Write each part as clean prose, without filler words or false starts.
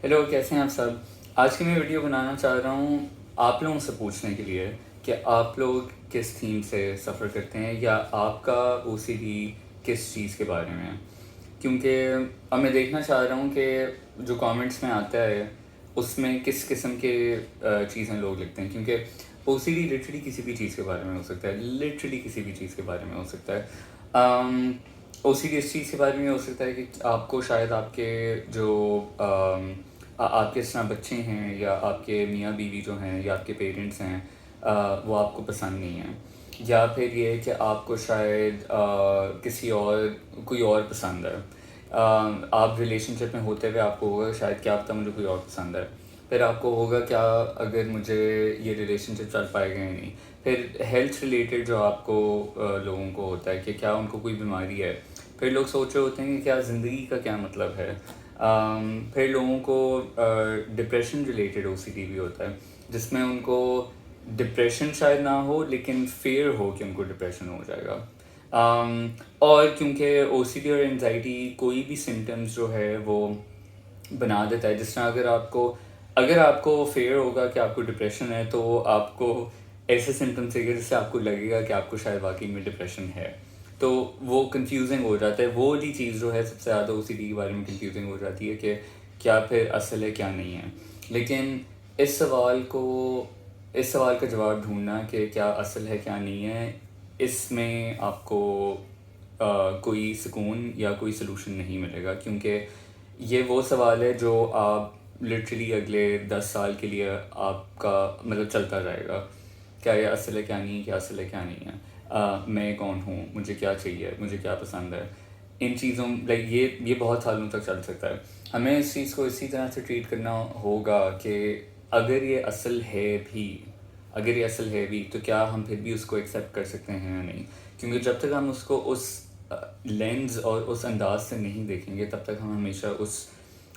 Hello, कैसे हैं आप सब। आज की मैं वीडियो बनाना चाह रहा हूँ आप लोगों से पूछने के लिए कि आप लोग किस थीम से सफ़र करते हैं या आपका ओसीडी किस चीज़ के बारे में है। क्योंकि अब मैं देखना चाह रहा हूँ कि जो कमेंट्स में आता है उसमें किस किस्म के चीज़ें लोग लिखते हैं। क्योंकि ओसीडी लिटरली किसी भी चीज़ के बारे में हो सकता है, लिटरली किसी भी चीज़ के बारे में हो सकता है। ओसीडी इस चीज़ के बारे में हो सकता है कि आपको शायद आपके जो आपके जिस तरह बच्चे हैं या आपके मियाँ बीवी जो हैं या आपके पेरेंट्स हैं, वो आपको पसंद नहीं है, या फिर ये है कि आपको शायद किसी और कोई और पसंद है। आप रिलेशनशिप में होते हुए आपको होगा शायद क्या पता मुझे कोई और पसंद है, फिर आपको होगा क्या अगर मुझे ये रिलेशनशिप चल पाएगा या नहीं। फिर हेल्थ रिलेटेड जो आपको लोगों को होता है कि क्या उनको कोई बीमारी है। फिर लोग सोच रहे होते हैं कि क्या ज़िंदगी का क्या मतलब है। फिर लोगों को डिप्रेशन रिलेटेड ओसीडी भी होता है, जिसमें उनको डिप्रेशन शायद ना हो लेकिन फेयर हो कि उनको डिप्रेशन हो जाएगा। और क्योंकि ओसीडी और एंजाइटी कोई भी सिम्टम्स जो है वो बना देता है। जिस तरह अगर आपको फेयर होगा कि आपको डिप्रेशन है तो आपको ऐसे सिम्टम्स देगा जिससे आपको लगेगा कि आपको शायद वाकई में डिप्रेशन है। तो वो कंफ्यूजिंग हो जाता है। वो वाली चीज़ जो है सबसे ज़्यादा ओसीडी के बारे में कंफ्यूजिंग हो जाती है कि क्या फिर असल है क्या नहीं है। लेकिन इस सवाल को इस सवाल का जवाब ढूंढना कि क्या असल है क्या नहीं है, इसमें आपको कोई सुकून या कोई सलूशन नहीं मिलेगा। क्योंकि ये वो सवाल है जो आप लिटरली अगले 10 साल के लिए आपका मतलब चलता रहेगा। क्या ये असल है क्या नहीं, क्या असल है क्या नहीं है, मैं कौन हूँ, मुझे क्या चाहिए, मुझे क्या पसंद है। इन चीज़ों लाइक ये बहुत सालों तक चल सकता है। हमें इस चीज़ को इसी तरह से ट्रीट करना होगा कि अगर ये असल है भी अगर ये असल है भी तो क्या हम फिर भी उसको एक्सेप्ट कर सकते हैं या नहीं। क्योंकि जब तक हम उसको उस लेंस और उस अंदाज से नहीं देखेंगे तब तक हम हमेशा उस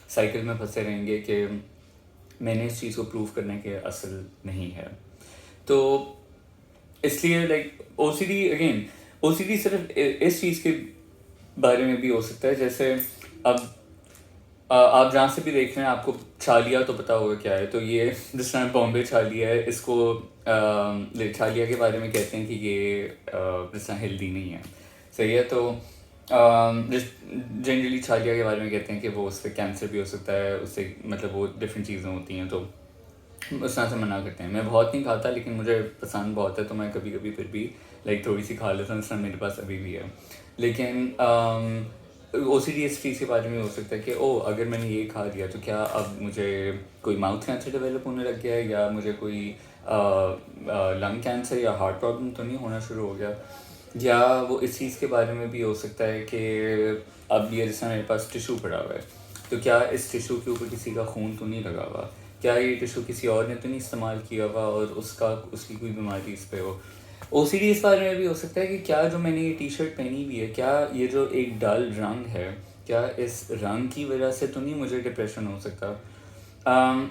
साइकिल में फंसे रहेंगे कि मैंने इस चीज़ को प्रूव करने के असल नहीं है। तो इसलिए लाइक ओसीडी सिर्फ इस चीज़ के बारे में भी हो सकता है। जैसे अब आप जहाँ से भी देख रहे हैं आपको छालिया तो पता होगा क्या है। तो ये जिस तरह बॉम्बे छालिया है, इसको छालिया के बारे में कहते हैं कि ये जिस तरह हेल्दी नहीं है, सही है। तो जनरली छालिया के बारे में कहते हैं कि वो उससे कैंसर भी हो सकता है, उससे मतलब वो डिफरेंट चीज़ें होती हैं, तो उस तरह से मना करते हैं। मैं बहुत नहीं खाता लेकिन मुझे पसंद बहुत है, तो मैं कभी कभी फिर भी लाइक थोड़ी सी खा लेता हूँ, जिस तरह मेरे पास अभी भी है। लेकिन ओसीडी इस चीज़ के बारे में हो सकता है कि अगर मैंने ये खा लिया तो क्या अब मुझे कोई माउथ कैंसर डेवलप होने लग गया है, या मुझे कोई लंग कैंसर या हार्ट प्रॉब्लम तो नहीं होना शुरू हो गया। या वो इस चीज़ के बारे में भी हो सकता है कि अब ये जैसा मेरे पास टिशू पड़ा हुआ है, तो क्या इस टिशू के ऊपर किसी का खून तो नहीं लगा हुआ, क्या ये टिशू किसी और ने तो नहीं इस्तेमाल किया हुआ और उसकी कोई बीमारी इस पे हो। ओसीडी इस बारे में भी हो सकता है कि क्या जो मैंने ये टी शर्ट पहनी हुई है, क्या ये जो एक डल रंग है, क्या इस रंग की वजह से तो नहीं मुझे डिप्रेशन हो सकता।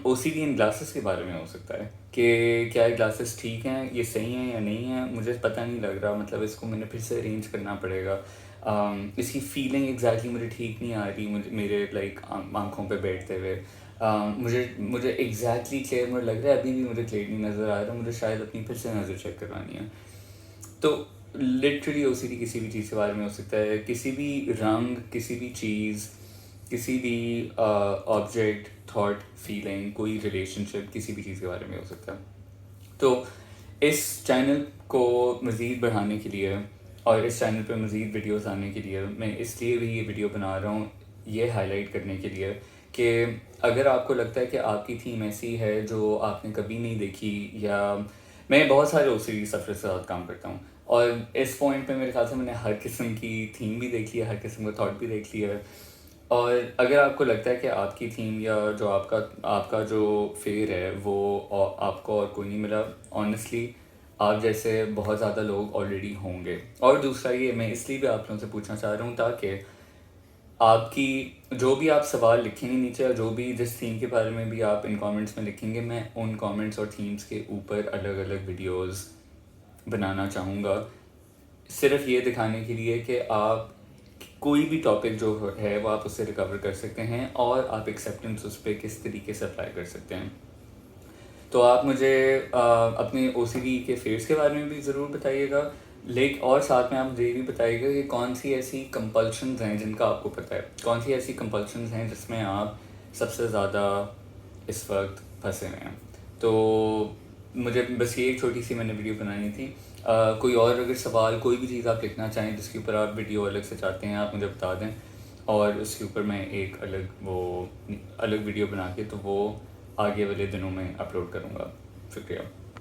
ओसीडी इन ग्लासेस के बारे में हो सकता है कि क्या ये ग्लासेस ठीक हैं, ये सही हैं या नहीं है, मुझे पता नहीं लग रहा, मतलब इसको मैंने फिर से अरेंज करना पड़ेगा। इसकी फीलिंग एग्जैक्टली मुझे ठीक नहीं आ रही, मुझे मेरे लाइक आँखों पे बैठते हुए। मुझे एग्जैक्टली क्लियर मुझे लग रहा है, अभी भी मुझे क्लियर नहीं नज़र आ रहा, मुझे शायद अपनी फिर से नज़र चेक करवानी है। तो लिटरली ओसीडी किसी भी चीज़ के बारे में हो सकता है, किसी भी रंग, किसी भी चीज़, किसी भी ऑब्जेक्ट, थॉट, फीलिंग, कोई रिलेशनशिप, किसी भी चीज़ के बारे में हो सकता है। तो इस चैनल को मज़ीद बढ़ाने के लिए और इस चैनल पर मज़ीद वीडियोस आने के लिए मैं इसलिए भी ये वीडियो बना रहा हूँ, ये हाईलाइट करने के लिए कि अगर आपको लगता है कि आपकी थीम ऐसी है जो आपने कभी नहीं देखी, या मैं बहुत सारे ओसीडी सफ़र से साथ काम करता हूँ और इस पॉइंट पे मेरे ख्याल से मैंने हर किस्म की थीम भी देख लिया, हर किस्म का थॉट भी देख लिया है। और अगर आपको लगता है कि आपकी थीम या जो आपका जो फेयर है वो आपको और कोई नहीं मिला, ऑनेस्टली आप जैसे बहुत ज़्यादा लोग ऑलरेडी होंगे। और दूसरा ये मैं इसलिए भी आप लोगों से पूछना चाह रहा हूँ ताकि आपकी जो भी आप सवाल लिखेंगे नीचे, या जो भी जिस थीम के बारे में भी आप इन कमेंट्स में लिखेंगे, मैं उन कमेंट्स और थीम्स के ऊपर अलग अलग वीडियोस बनाना चाहूँगा, सिर्फ ये दिखाने के लिए कि आप کوئی بھی ٹاپک جو ہے وہ آپ اس سے ریکور کر سکتے ہیں، اور آپ ایکسیپٹنس اس پہ کس طریقے سے اپلائی کر سکتے ہیں۔ تو آپ مجھے اپنے او سی ڈی کے فیئرس کے بارے میں بھی ضرور بتائیے گا، اور ساتھ میں آپ مجھے یہ بھی بتائیے گا کہ کون سی ایسی کمپلشنز ہیں جن کا آپ کو پتہ ہے، کون سی ایسی کمپلشنز ہیں جس میں آپ سب سے زیادہ اس وقت پھنسے ہوئے ہیں۔ تو مجھے بس یہ ایک چھوٹی سی میں نے ویڈیو بنانی تھی۔ کوئی اور اگر سوال، کوئی بھی چیز آپ لکھنا چاہیں جس کے اوپر آپ ویڈیو الگ سے چاہتے ہیں، آپ مجھے بتا دیں، اور اس کے اوپر میں ایک الگ ویڈیو بنا کے تو وہ آگے والے دنوں میں اپلوڈ کروں گا۔ شکریہ۔